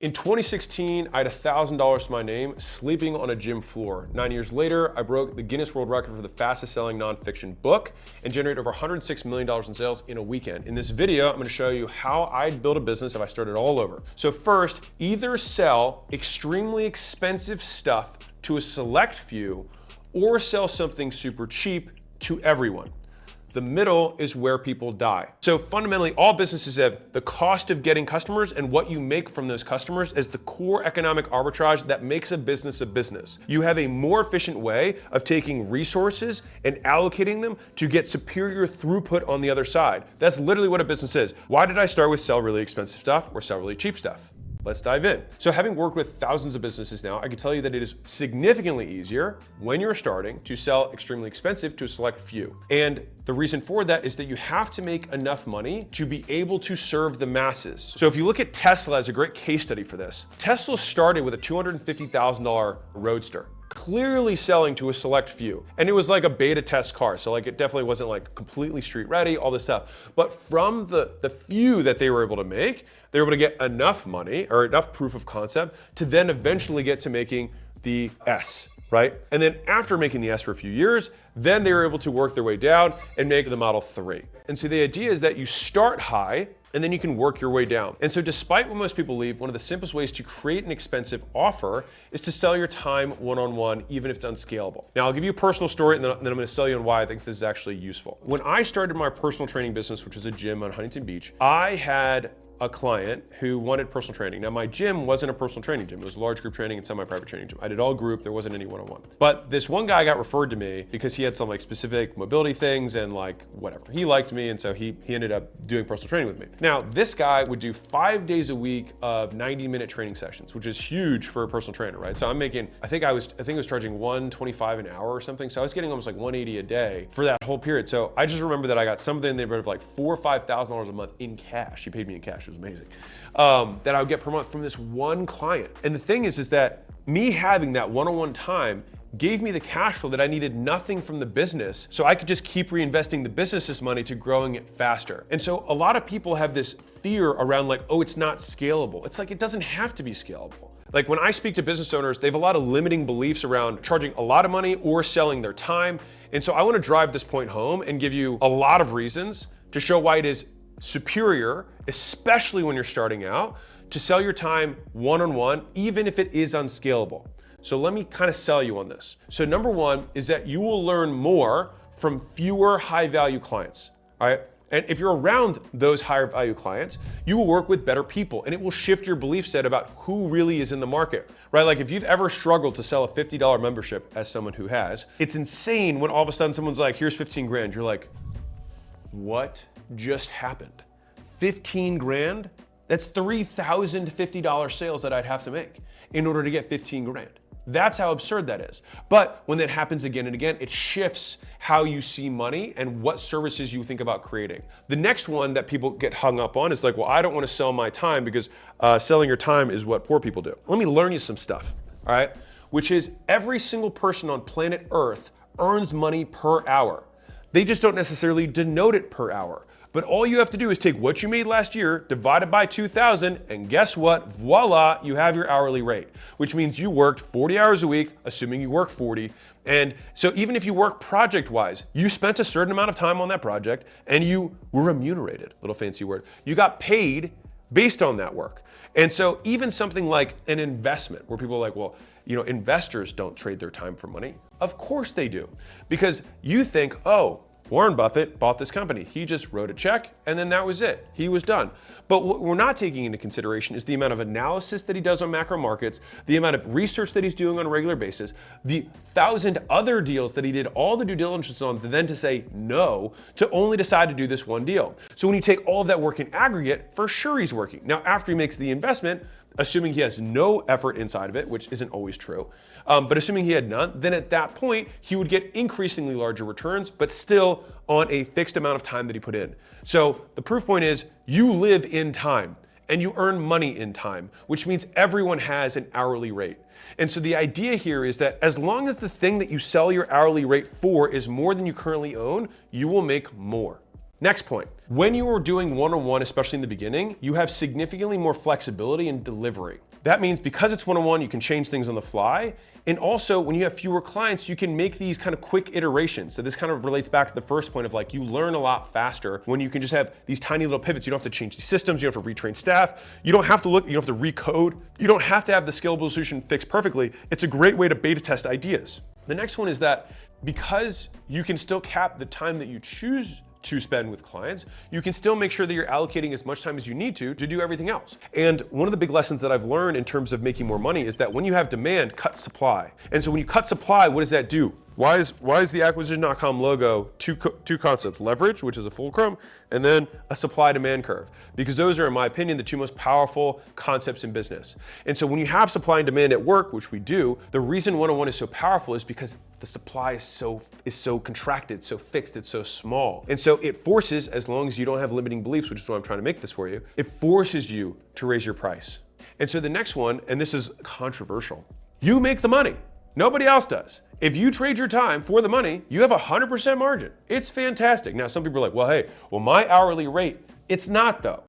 In 2016, I had $1,000 to my name, sleeping on a gym floor. 9 years later, I broke the Guinness World Record for the fastest selling nonfiction book and generated over $106 million in sales in a weekend. In this video, I'm gonna show you how I'd build a business if I started all over. So first, either sell extremely expensive stuff to a select few or sell something super cheap to everyone. The middle is where people die. So fundamentally, all businesses have the cost of getting customers and what you make from those customers as the core economic arbitrage that makes a business a business. You have a more efficient way of taking resources and allocating them to get superior throughput on the other side. That's literally what a business is. Why did I start with sell really expensive stuff or sell really cheap stuff? Let's dive in. So having worked with thousands of businesses now, I can tell you that it is significantly easier when you're starting to sell extremely expensive to a select few. And the reason for that is that you have to make enough money to be able to serve the masses. So if you look at Tesla as a great case study for this, Tesla started with a $250,000 Roadster, clearly selling to a select few. And it was like a beta test car. So like it definitely wasn't like completely street ready, all this stuff. But from the few that they were able to make, they were able to get enough money or enough proof of concept to then eventually get to making the S, right? And then after making the S for a few years, then they were able to work their way down and make the Model 3. And so the idea is that you start high and then you can work your way down. And so despite what most people believe, one of the simplest ways to create an expensive offer is to sell your time one-on-one, even if it's unscalable. Now I'll give you a personal story and then I'm gonna sell you on why I think this is actually useful. When I started my personal training business, which was a gym on Huntington Beach, I had a client who wanted personal training. Now my gym wasn't a personal training gym. It was a large group training and semi-private training gym. I did all group, there wasn't any one-on-one. But this one guy got referred to me because he had some like specific mobility things and like whatever. He liked me and so he ended up doing personal training with me. Now this guy would do 5 days a week of 90-minute training sessions, which is huge for a personal trainer, right? So I'm making, I think I was charging $125 an hour or something. So I was getting almost like $180 a day for that whole period. So I just remember that I got something in the neighborhood of like $4,000 or $5,000 a month in cash. He paid me in cash. It was amazing. That I would get per month from this one client. And the thing is that me having that one-on-one time gave me the cash flow that I needed nothing from the business, so I could just keep reinvesting the business's money to growing it faster. And so a lot of people have this fear around like, oh, it's not scalable. It's like, it doesn't have to be scalable. Like when I speak to business owners, they have a lot of limiting beliefs around charging a lot of money or selling their time. And so I want to drive this point home and give you a lot of reasons to show why it is superior, especially when you're starting out, to sell your time one-on-one, even if it is unscalable. So let me kind of sell you on this. So number one is that you will learn more from fewer high-value clients, all right? And if you're around those higher value clients, you will work with better people and it will shift your belief set about who really is in the market, right? Like if you've ever struggled to sell a $50 membership as someone who has, it's insane when all of a sudden someone's like, here's 15 grand. You're like, what just happened? 15 grand? That's $3,050 sales that I'd have to make in order to get 15 grand. That's how absurd that is. But when that happens again and again, it shifts how you see money and what services you think about creating. The next one that people get hung up on is like, well, I don't want to sell my time because selling your time is what poor people do. Let me learn you some stuff, all right? Which is every single person on planet Earth earns money per hour. They just don't necessarily denote it per hour. But all you have to do is take what you made last year, divide it by 2,000, and guess what? Voila, you have your hourly rate, which means you worked 40 hours a week, assuming you work 40. And so even if you work project-wise, you spent a certain amount of time on that project and you were remunerated, little fancy word. You got paid based on that work. And so even something like an investment where people are like, well, you know, investors don't trade their time for money. Of course they do, because you think, oh, Warren Buffett bought this company. He just wrote a check and then that was it. He was done. But what we're not taking into consideration is the amount of analysis that he does on macro markets, the amount of research that he's doing on a regular basis, the 1,000 other deals that he did all the due diligence on, then to say no, to only decide to do this one deal. So when you take all of that work in aggregate, for sure he's working. Now, after he makes the investment, assuming he has no effort inside of it, which isn't always true, but assuming he had none, then at that point, he would get increasingly larger returns, but still on a fixed amount of time that he put in. So the proof point is you live in time and you earn money in time, which means everyone has an hourly rate. And so the idea here is that as long as the thing that you sell your hourly rate for is more than you currently own, you will make more. Next point, when you are doing one-on-one, especially in the beginning, you have significantly more flexibility in delivery. That means because it's one-on-one, you can change things on the fly. And also, when you have fewer clients, you can make these kind of quick iterations. So this kind of relates back to the first point of like, you learn a lot faster when you can just have these tiny little pivots. You don't have to change these systems. You don't have to retrain staff. You don't have to look, you don't have to recode. You don't have to have the scalable solution fixed perfectly. It's a great way to beta test ideas. The next one is that because you can still cap the time that you choose to spend with clients, you can still make sure that you're allocating as much time as you need to do everything else. And one of the big lessons that I've learned in terms of making more money is that when you have demand, cut supply. And so when you cut supply, what does that do? Why is the acquisition.com logo two concepts? Leverage, which is a fulcrum, and then a supply-demand curve. Because those are, in my opinion, the two most powerful concepts in business. And so when you have supply and demand at work, which we do, the reason one-on-one is so powerful is because the supply is so contracted, so fixed, it's so small. And so it forces, as long as you don't have limiting beliefs, which is why I'm trying to make this for you, it forces you to raise your price. And so the next one, and this is controversial, you make the money. Nobody else does. If you trade your time for the money, you have 100% margin. It's fantastic. Now, some people are like, well, hey, my hourly rate, it's not though.